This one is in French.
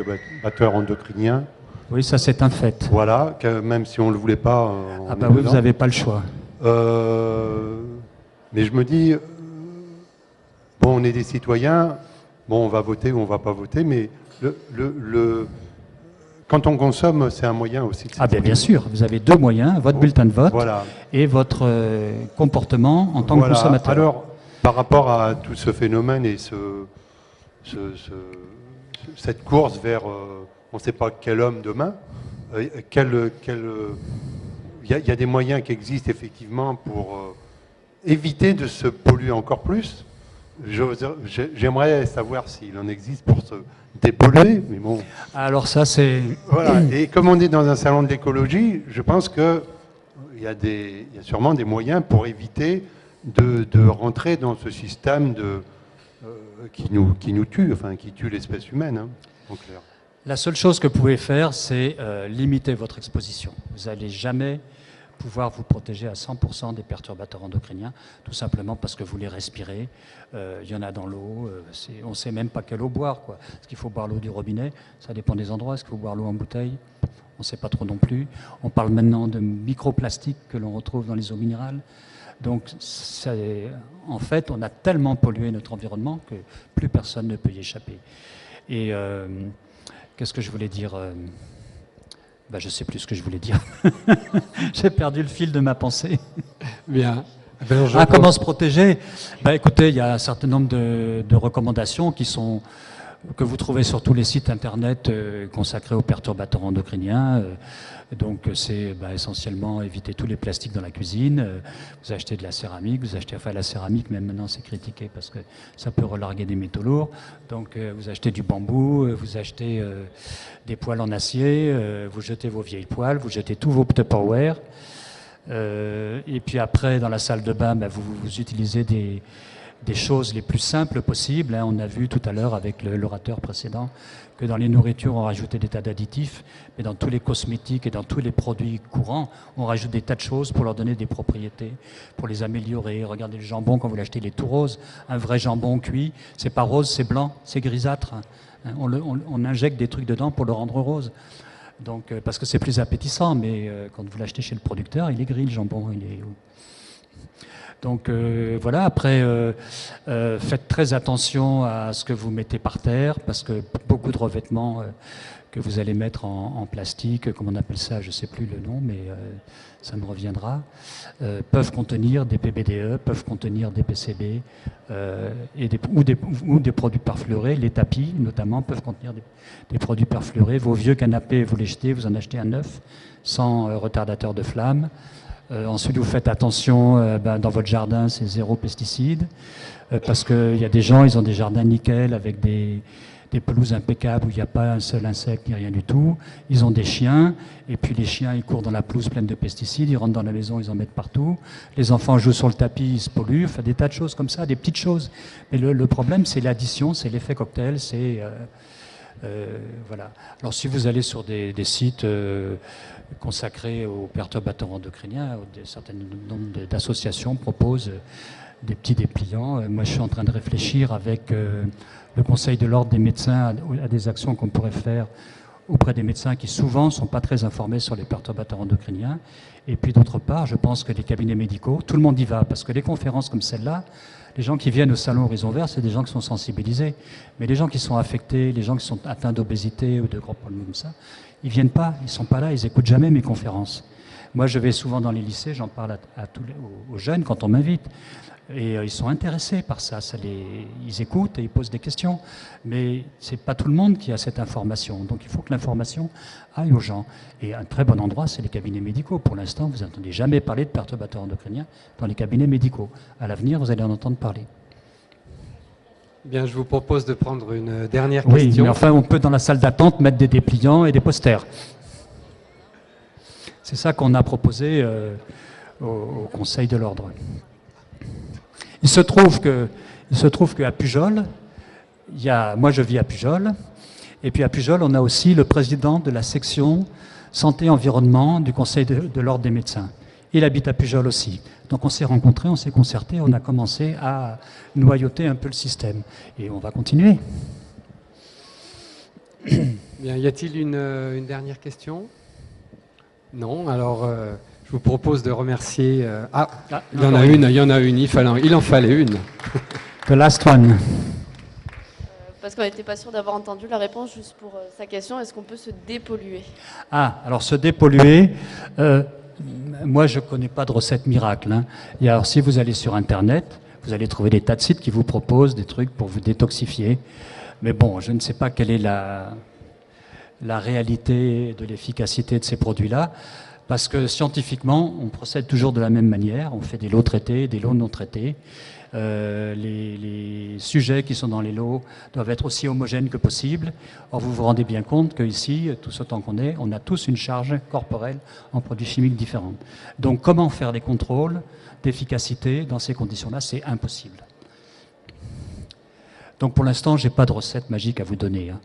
perturbateurs endocriniens. Oui, ça c'est un fait. Voilà, que même si on ne le voulait pas. Ah bah oui, vous n'avez pas le choix. Mais je me dis, bon, on est des citoyens, bon, on va voter ou on ne va pas voter, mais quand on consomme, c'est un moyen aussi de Ah bien sûr, vous avez deux moyens, votre bulletin de vote voilà. et votre comportement en tant que consommateur. Alors, par rapport à tout ce phénomène et cette course vers on ne sait pas quel homme demain, il y a des moyens qui existent effectivement pour éviter de se polluer encore plus. J'aimerais savoir s'il en existe pour se dépolluer, mais bon. Alors ça c'est... Voilà. Et comme on est dans un salon de l'écologie, je pense qu'il y a sûrement des moyens pour éviter de rentrer dans ce système qui nous tue, enfin qui tue l'espèce humaine, hein, en clair. La seule chose que vous pouvez faire, c'est limiter votre exposition. Vous n'allez jamais pouvoir vous protéger à 100% des perturbateurs endocriniens, tout simplement parce que vous les respirez. Il y en a dans l'eau. On ne sait même pas quelle eau boire, quoi. Est-ce qu'il faut boire l'eau du robinet? Ça dépend des endroits. Est-ce qu'il faut boire l'eau en bouteille? On ne sait pas trop non plus. On parle maintenant de microplastiques que l'on retrouve dans les eaux minérales. Donc, en fait, on a tellement pollué notre environnement que plus personne ne peut y échapper. Et qu'est-ce que je voulais dire? Je ne sais plus ce que je voulais dire. J'ai perdu le fil de ma pensée. Bien. Comment se protéger? Écoutez, il y a un certain nombre de recommandations que vous trouvez sur tous les sites internet consacrés aux perturbateurs endocriniens. Donc c'est essentiellement éviter tous les plastiques dans la cuisine. Vous achetez de la céramique, la céramique, même maintenant c'est critiqué parce que ça peut relarguer des métaux lourds. Donc vous achetez du bambou, vous achetez des poêles en acier, vous jetez vos vieilles poêles, vous jetez tous vos Tupperware. Et puis après, dans la salle de bain, vous utilisez des choses les plus simples possibles. Hein. On a vu tout à l'heure avec l'orateur précédent que dans les nourritures, on rajoutait des tas d'additifs, mais dans tous les cosmétiques et dans tous les produits courants, on rajoute des tas de choses pour leur donner des propriétés, pour les améliorer. Regardez le jambon, quand vous l'achetez, il est tout rose. Un vrai jambon cuit, c'est pas rose, c'est blanc, c'est grisâtre. Hein. On injecte des trucs dedans pour le rendre rose. Donc, parce que c'est plus appétissant, mais quand vous l'achetez chez le producteur, il est gris le jambon. Donc voilà, après, faites très attention à ce que vous mettez par terre, parce que beaucoup de revêtements que vous allez mettre en plastique, comme on appelle ça, je ne sais plus le nom, mais ça me reviendra, peuvent contenir des PBDE, peuvent contenir des PCB, ou des produits perfluorés. Les tapis, notamment, peuvent contenir des produits perfluorés. Vos vieux canapés, vous les jetez, vous en achetez un neuf, sans retardateur de flamme. Ensuite, vous faites attention, dans votre jardin, c'est 0 pesticides, parce qu'il y a des gens, ils ont des jardins nickel avec des pelouses impeccables où il n'y a pas un seul insecte ni rien du tout. Ils ont des chiens, et puis les chiens, ils courent dans la pelouse pleine de pesticides, ils rentrent dans la maison, ils en mettent partout. Les enfants jouent sur le tapis, ils se polluent, enfin des tas de choses comme ça, des petites choses. Mais le problème, c'est l'addition, c'est l'effet cocktail, c'est... voilà. Alors si vous allez sur des sites consacrés aux perturbateurs endocriniens, un certain nombre d'associations proposent des petits dépliants. Moi je suis en train de réfléchir avec le Conseil de l'ordre des médecins à des actions qu'on pourrait faire auprès des médecins qui souvent ne sont pas très informés sur les perturbateurs endocriniens. Et puis d'autre part, je pense que les cabinets médicaux, tout le monde y va, parce que les conférences comme celle-là, les gens qui viennent au salon Horizon Vert, c'est des gens qui sont sensibilisés. Mais les gens qui sont affectés, les gens qui sont atteints d'obésité ou de gros problèmes comme ça, ils viennent pas, ils sont pas là, ils écoutent jamais mes conférences. Moi, je vais souvent dans les lycées, j'en parle aux jeunes quand on m'invite. Et ils sont intéressés par ça, ils écoutent et ils posent des questions. Mais c'est pas tout le monde qui a cette information. Donc il faut que l'information aille aux gens. Et un très bon endroit, c'est les cabinets médicaux. Pour l'instant, vous n'entendez jamais parler de perturbateurs endocriniens dans les cabinets médicaux. À l'avenir, vous allez en entendre parler. Bien, je vous propose de prendre une dernière question. Oui, mais enfin, on peut dans la salle d'attente mettre des dépliants et des posters. C'est ça qu'on a proposé au Conseil de l'Ordre. Il se trouve qu'à Pujol, moi je vis à Pujol, et puis à Pujol, on a aussi le président de la section santé-environnement du Conseil de l'Ordre des médecins. Il habite à Pujol aussi. Donc on s'est rencontrés, on s'est concertés, on a commencé à noyauter un peu le système. Et on va continuer. Bien, y a-t-il une dernière question? Non, alors je vous propose de remercier... il y en a une, il en fallait une. The last one. Parce qu'on n'était pas sûr d'avoir entendu la réponse juste pour sa question. Est-ce qu'on peut se dépolluer? Ah, alors se dépolluer, moi je ne connais pas de recette miracle. Hein. Et alors si vous allez sur Internet, vous allez trouver des tas de sites qui vous proposent des trucs pour vous détoxifier. Mais bon, je ne sais pas quelle est la réalité de l'efficacité de ces produits-là. Parce que scientifiquement, on procède toujours de la même manière. On fait des lots traités, des lots non traités. Les sujets qui sont dans les lots doivent être aussi homogènes que possible. Or, vous vous rendez bien compte qu'ici, tous autant qu'on est, on a tous une charge corporelle en produits chimiques différents. Donc, comment faire des contrôles d'efficacité dans ces conditions-là? C'est impossible. Donc, pour l'instant, je n'ai pas de recette magique à vous donner. Hein.